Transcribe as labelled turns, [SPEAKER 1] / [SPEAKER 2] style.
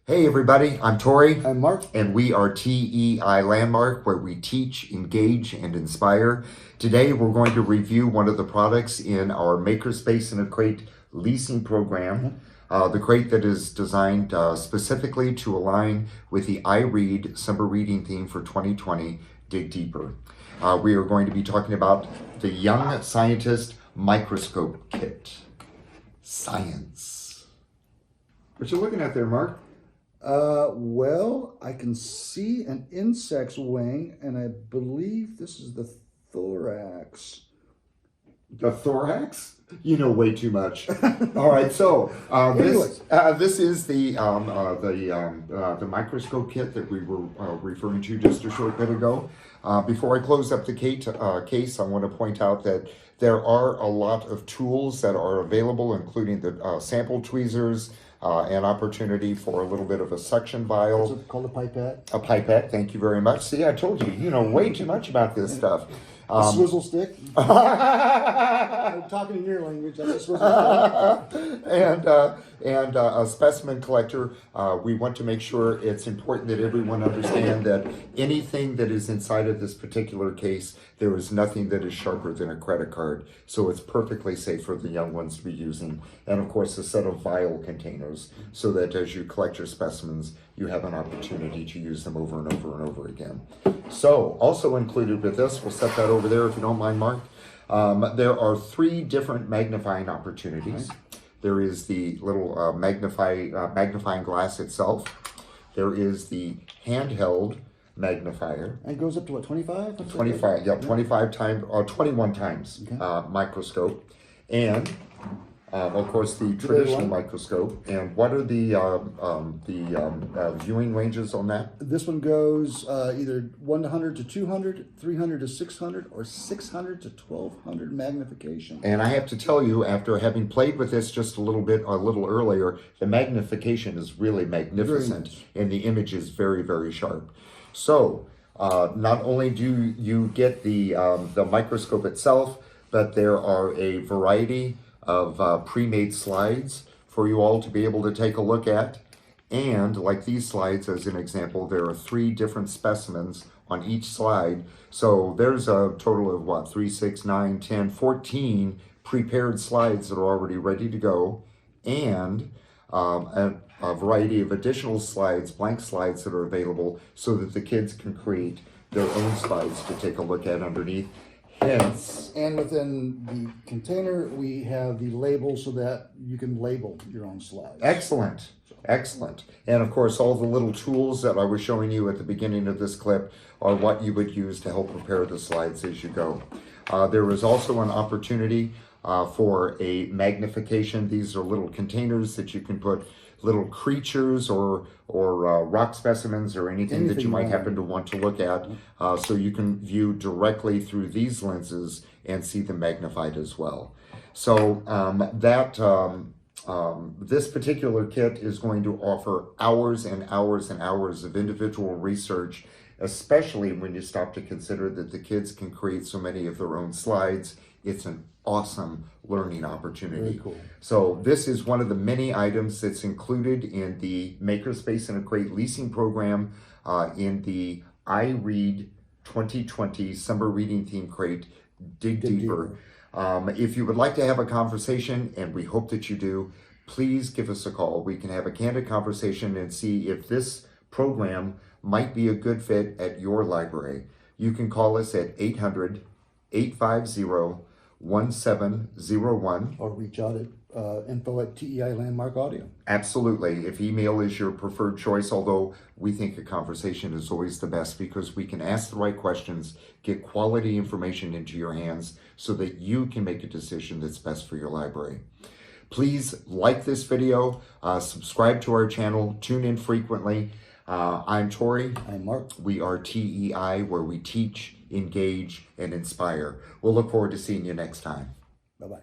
[SPEAKER 1] Hey everybody, I'm Tori.
[SPEAKER 2] I'm Mark.
[SPEAKER 1] And we are TEI Landmark, where we teach, engage, and inspire. Today we're going to review one of the products in our Makerspace in a Crate leasing program. The crate that is designed specifically to align with the I Read summer reading theme for 2020, Dig Deeper. We are going to be talking about the Young Scientist Microscope Kit. Science. What you looking at there, Mark?
[SPEAKER 2] Well, I can see an insect's wing, and I believe this is the thorax.
[SPEAKER 1] The thorax? You know way too much. All right, so this is the microscope kit that we were referring to just a short bit ago. Before I close up the case, I want to point out that there are a lot of tools that are available, including the sample tweezers, an opportunity for a little bit of a suction vial.
[SPEAKER 2] It's called a pipette.
[SPEAKER 1] A pipette, thank you very much. See, I told you, you know way too much about this stuff.
[SPEAKER 2] A swizzle stick. I'm talking in your language. That's a swizzle stick.
[SPEAKER 1] and a specimen collector. We want to make sure it's important that everyone understand that anything that is inside of this particular case, there is nothing that is sharper than a credit card. So it's perfectly safe for the young ones to be using. And of course, a set of vial containers so that as you collect your specimens, you have an opportunity to use them over and over and over again. So also included with this, we'll set that over there if you don't mind, Mark. There are 3 different magnifying opportunities. There is the little magnifying glass itself. There is the handheld magnifier.
[SPEAKER 2] And it goes up to what, 25?
[SPEAKER 1] 25, yeah, 25 times, or 21 times microscope. And of course, the traditional microscope. And what are the viewing ranges on that?
[SPEAKER 2] This one goes either 100 to 200, 300 to 600, or 600 to 1200 magnification.
[SPEAKER 1] And I have to tell you, after having played with this just a little earlier, the magnification is really magnificent, and the image is very, very sharp. So not only do you get the microscope itself, but there are a variety of pre-made slides for you all to be able to take a look at. And like these slides, as an example, there are 3 different specimens on each slide. So there's a total of what, 3, 6, 9, 10, 14 prepared slides that are already ready to go. And a variety of additional slides, blank slides that are available so that the kids can create their own slides to take a look at underneath. Hence,
[SPEAKER 2] and within the container, we have the label so that you can label your own slides.
[SPEAKER 1] Excellent, excellent. And of course, all the little tools that I was showing you at the beginning of this clip are what you would use to help prepare the slides as you go. There is also an opportunity for a magnification. These are little containers that you can put little creatures or rock specimens or anything that you might happen to want to look at, so you can view directly through these lenses and see them magnified as well. So this particular kit is going to offer hours and hours and hours of individual research, especially when you stop to consider that the kids can create so many of their own slides. It's an awesome learning opportunity.
[SPEAKER 2] Very cool.
[SPEAKER 1] So this is one of the many items that's included in the Makerspace in a Crate leasing program in the I Read 2020 Summer Reading Theme Crate, Dig Deeper. If you would like to have a conversation, and we hope that you do, please give us a call. We can have a candid conversation and see if this program might be a good fit at your library. You can call us at 800-850-1701.
[SPEAKER 2] Or reach out at info@TEI Landmark Audio.
[SPEAKER 1] Absolutely. If email is your preferred choice, although we think a conversation is always the best because we can ask the right questions, get quality information into your hands so that you can make a decision that's best for your library. Please like this video, subscribe to our channel, tune in frequently. I'm Tori.
[SPEAKER 2] I'm Mark.
[SPEAKER 1] We are TEI, where we teach, engage, and inspire. We'll look forward to seeing you next time.
[SPEAKER 2] Bye-bye.